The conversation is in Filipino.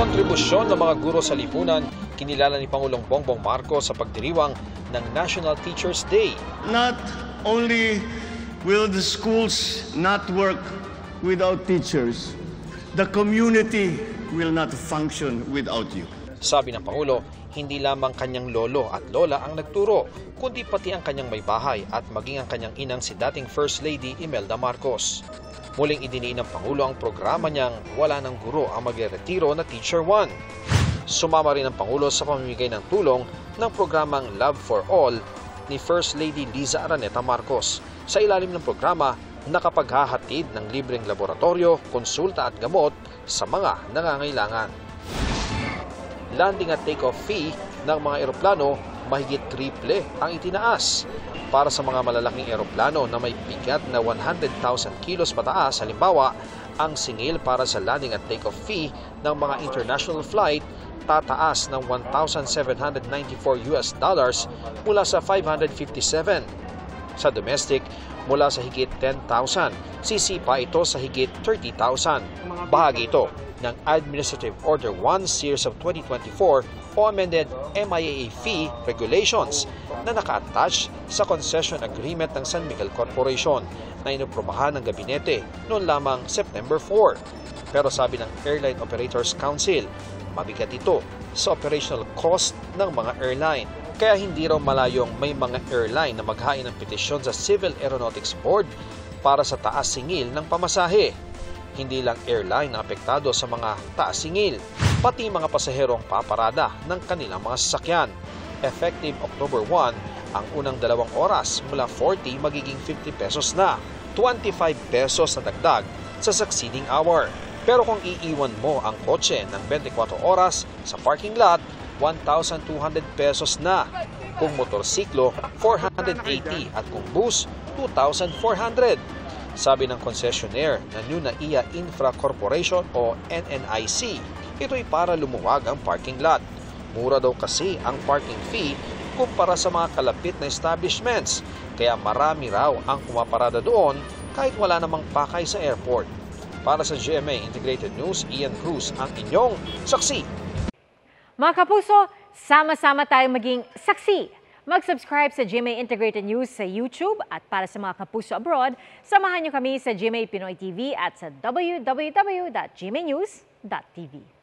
Kontribusyon ng mga guro sa lipunan, kinilala ni Pangulong Bongbong Marcos sa pagdiriwang ng National Teachers Day. Not only will the schools not work without teachers, the community will not function without you. Sabi ng Pangulo, hindi lamang kanyang lolo at lola ang nagturo, kundi pati ang kanyang may bahay at maging ang kanyang inang si dating First Lady Imelda Marcos. Muling idiniin ng Pangulo ang programa niyang wala ng guro ang magre-retiro na Teacher One. Sumama rin ang Pangulo sa pamimigay ng tulong ng programang Love for All ni First Lady Liza Araneta Marcos. Sa ilalim ng programa, nakapaghahatid ng libreng laboratorio, konsulta at gamot sa mga nangangailangan. Landing at take-off fee ng mga eroplano mahigit triple ang itinaas. Para sa mga malalaking eroplano na may bigat na 100,000 kilos pataas, halimbawa, ang singil para sa landing at take-off fee ng mga international flight tataas ng $1,794 mula sa 557. Sa domestic, mula sa higit 10,000, sisipa ito sa higit 30,000. Bahagi ito ng Administrative Order 1 Series of 2024 o amended MIAA fee regulations na naka-attach sa concession agreement ng San Miguel Corporation na inoprubahan ng gabinete noon lamang September 4. Pero sabi ng Airline Operators Council, mabigat ito sa operational cost ng mga airline. Kaya hindi raw malayong may mga airline na maghain ng petisyon sa Civil Aeronautics Board para sa taas singil ng pamasahe. Hindi lang airline na apektado sa mga taas singil, pati mga pasaherong paparada ng kanilang mga sasakyan. Effective October 1, ang unang 2 oras mula 40 magiging 50 pesos na, 25 pesos na dagdag sa succeeding hour. Pero kung iiwan mo ang kotse ng 24 oras sa parking lot, 1,200 pesos na. Kung motorsiklo, 480 at kung bus, 2,400. Sabi ng concessionaire na Nunaia Infra Corporation o NNIC, ito'y para lumuwag ang parking lot. Mura daw kasi ang parking fee kumpara sa mga kalapit na establishments, kaya marami raw ang pumaparada doon kahit wala namang pakay sa airport. Para sa GMA Integrated News, Ian Cruz ang inyong saksi. Mga kapuso, sama-sama tayong maging saksi. Mag-subscribe sa GMA Integrated News sa YouTube at para sa mga kapuso abroad, samahan niyo kami sa GMA Pinoy TV at sa www.gmanews.tv.